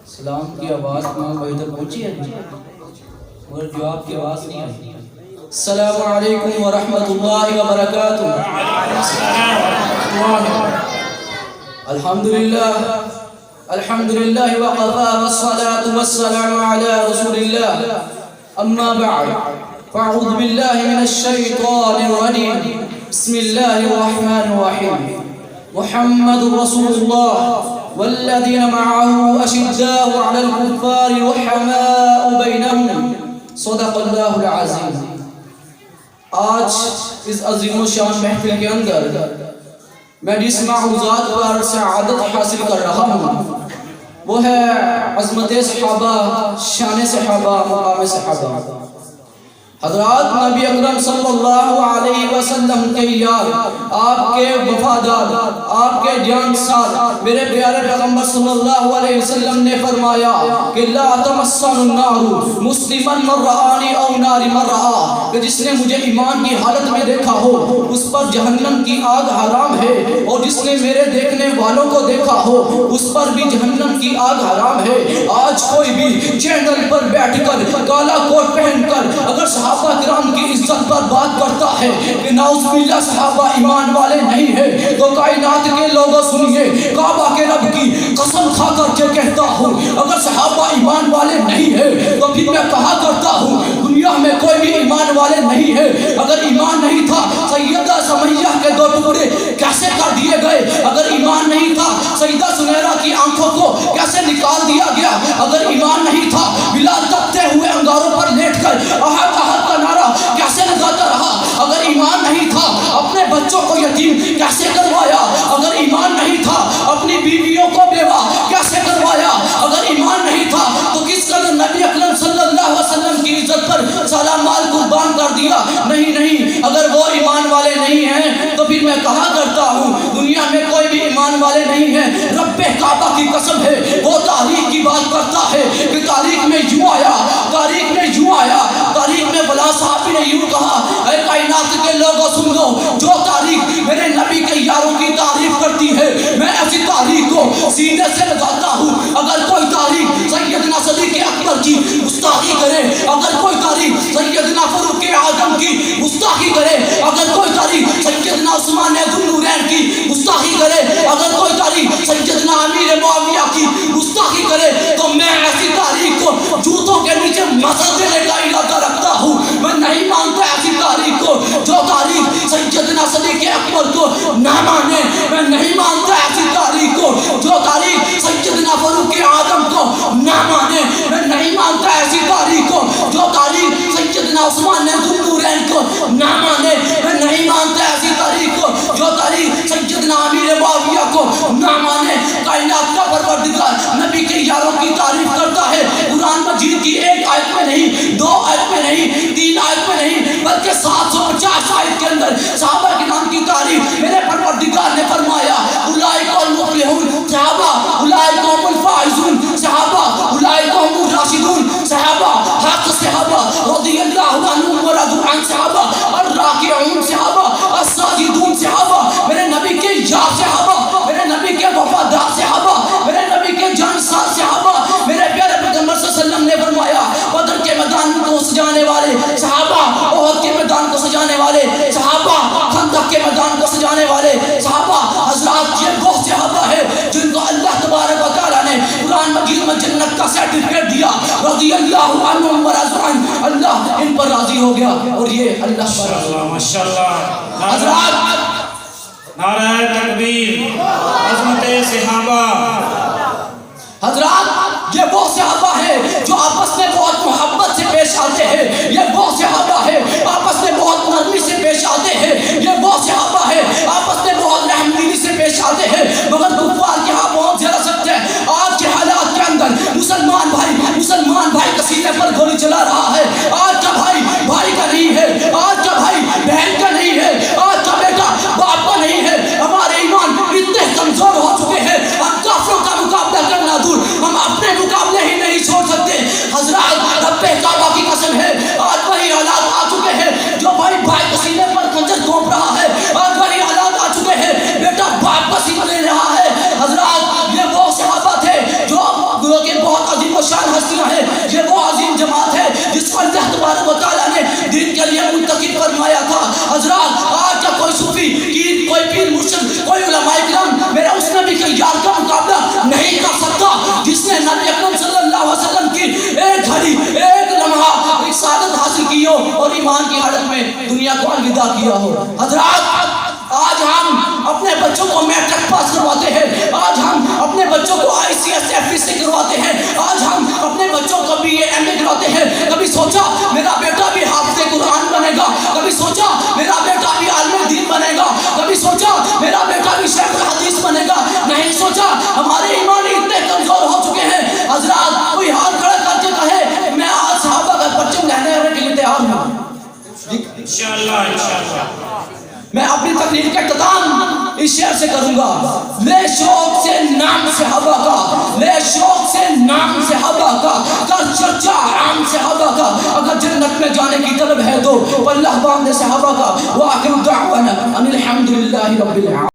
سلام کی آواز کوئی ادھر پہنچی ہے مگر جواب کی آواز نہیں آئی. السلام علیکم ورحمۃ اللہ وبرکاتہ. الحمدللہ وقفا والصلاة والسلام علی رسول اللہ. اما بعد فاعوذ باللہ من الشیطان الرجیم. بسم اللہ الرحمن الرحیم. محمد رسول اللہ والذین معه اشداء علی الکفار رحماء بینہم. صدق اللہ العظیم. آج اس عظیم و شان محفل کے اندر میں جس معروضات پر سعادت حاصل کر رہا ہوں وہ ہے عظمت صحابہ، شان صحابہ، مقام صحابہ. حضرات نبی اکرم صلی اللہ علیہ وسلم کے یار، آپ کے وفادار، آپ کے جانسار میرے پیارے پیغمبر صلی اللہ علیہ وسلم نے فرمایا کہ لا تمسن النار مسلما من رآنی او نار من رآ، کہ جس نے مجھے ایمان کی حالت میں دیکھا ہو اس پر جہنم کی آگ حرام ہے، اور جس نے میرے دیکھنے والوں کو دیکھا ہو اس پر بھی جہنم کی آگ حرام ہے. آج کوئی بھی چینل پر بیٹھ کر کالا کوٹ پہن کر اگر صحابہ کرام کی عزت پر بات کرتا ہے کہ نعوذ باللہ صحابہ ایمان والے نہیں ہیں، تو کائنات کے لوگوں سنیے، کعبہ کے رب کی قسم کھا کر کے کہتا ہوں اگر صحابہ ایمان والے نہیں ہیں تو پھر میں کہا کرتا ہوں دنیا میں کوئی بھی ایمان والے نہیں ہے. اگر ایمان نہیں تھا سیدہ سمیہ کے دو ٹکڑے کیسے کر دیے گئے؟ اگر ایمان نہیں تھا سیدہ سمیرہ کی آنکھوں کو کیسے نکال دیا گیا؟ اگر ایمان نہیں تھا بلال تپتے ہوئے انگاروں پر لیٹ کر احد احد کا نعرہ کیسے لگاتا رہا؟ اگر ایمان نہیں تھا اپنے بچوں کو یتیم کیسے کروایا؟ اگر ایمان نہیں تھا اپنی بیویوں کو بیوہ کیسے کروایا؟ اگر ایمان نہیں تھا تو کس قدر نبی اکرم صلی اللہ علیہ وسلم کی عزت پر سارا مال قربان کر دیا؟ نہیں، اگر وہ ایمان والے نہیں ہیں تو پھر میں کہا کرتا ہوں دنیا میں کوئی بھی ایمان والے نہیں ہیں. رب کعبہ کی قسم ہے وہ تاریخ کی بات کرتا ہے کہ تاریخ میں یوں آیا، تاریخ میں بلا صحابی نے یوں کہا اے کائنات کے لوگوں سن لو، جو تاریخ میرے نبی کے یاروں کی تعریف کرتی ہے میں ایسی تاریخ کو سینے سے لگاتا ہوں. اگر کوئی تاریخ سیدنا صدیق اکبر کی گستاخی کرے، اگر کوئی تاریخ سیدنا فاروق اعظم کی گستاخی کرے، اگر کوئی تاریخ سیدنا عثمان ذو النورین کی گستاخی کرے، اگر کوئی تاریخ سیدنا امیر معاویہ کی گستاخی کرے، تو میں ایسی تاریخ کو جوتوں کے نیچے مسل دینے کا ارادہ رکھتا ہوں. میں نہیں مانتا ایسی تاریخ کو جو تاریخ سیدنا صدیق اکبر کو نہ مانے. میں نہیں مانتا ایسی تاریخ کو جو تاریخ سیدنا فاروق اعظم کو نہ مانے. میں نہیں مانتا ایسی تاریخ کو جو تاریخ سیدنا عثمان ذو النورین کو نہ مانے. میں نہیں مانتا ایسی تاریخ کو جو تاریخ سیدنا امیر معاویہ کو نہ مانے. کائنات کا پروردگار نبی کے یاروں کی تعریف کرتا ہے قرآن مجید کی ایک آیت میں نہیں، دو آیت میں نہیں، تین آیت میں نہیں، بلکہ 750 آیت کے اندر صحابہ کرام کی تعریف میرے پروردگار نے فرمایا اولئک المفلحون صحابہ، اولئک هم الفائزون صحابہ، اولئک هم الراشدون صحابہ، حق صحابہ رضی اللہ عنہم ورضوا عن صحابہ، الراکعون صحابہ، الساجدون صحابہ. میرے نبی کے یار صحابہ، میرے نبی کے وفادار صحابہ، میرے نبی کے جانسار صحابہ. میرے پیارے پیغمبر صلی اللہ علیہ وسلم نے فرمایا بدر کے میدان کو سجانے والے صحابہ، احد کے میدان کو سجانے والے صحابہ، خندق کے میدان کو سجانے والے صحابہ. حضرات یہ وہ صحابہ ہے جن کو اللہ تبارک و تعالیٰ نے قرآن مجید میں جنت کا سرٹیفکیٹ دیا. رضی اللہ عنہم ورضوا عنہ، اللہ ان پر راضی ہو گیا اور یہ اللہ پر راضی ہو گیا. ماشاءاللہ. حضرات نعرہ تکبیر، عظمت صحابہ. حضرات یہ وہ صحابہ ہے جو آپس میں بہت محبت سے پیش آتے ہیں. یہ وہ صحابہ ہے آپس میں بہت نرمی سے پیش آتے ہیں. یہ وہ صحابہ ہے آپس میں بہت رحمدلی سے پیش آتے ہیں. مگر کفار کے ہاں بہت زیادہ سخت ہے. آج کے حالات کے اندر مسلمان بھائی کا سینے پر گولی چلا رہا ہے. آج کا بھائی کا نہیں ہے، آج کا بھائی بہن کا نہیں ہے، آج کا بیٹا باپ کا نہیں ہے. کوئی علماء کرام میرا اس نبی کے یار کا مقابلہ نہیں کر سکتا جس نے نبی اکرم صلی اللہ علیہ وسلم کی ایک گھڑی ایک لمحہ ایک سعادت حاصل کی ہو اور ایمان کی حالت میں دنیا کو الوداع کیا ہو. حضرات آج ہم اپنے بچوں کو میٹرک پاس کرواتے ہیں, آج ہم اپنے بچوں کو ICS FEC کرواتے ہیں, آج ہم اپنے بچوں کو BA MA کراتے ہیں. کبھی سوچا میرا بیٹا بھی حافظ قرآن بنے گا, کبھی سوچا میرا بیٹا بھی عالم دین بنے گا, کبھی سوچا میرا بیٹا بھی شیخ الحدیث بنے گا, نہیں سوچا. ہمارے ایمانی اتنے کمزور ہو چکے ہیں. حضرات کوئی ہاتھ کھڑا کر کے کہے میں آج صحابہ کا پرچم لہرانے کے لیے تیار ہوں. انشاءاللہ میں اپنی تقریر کا اختتام اس شعر سے کروں گا. لے شوق سے نام صحابہ کا, لے شوق سے نام صحابہ کا, کر چرچا عام صحابہ کا. اگر جنت میں جانے کی طلب ہے تو اللہ باندھ صحابہ کا. وآخر دعوانا ان الحمدللہ رب العالمین.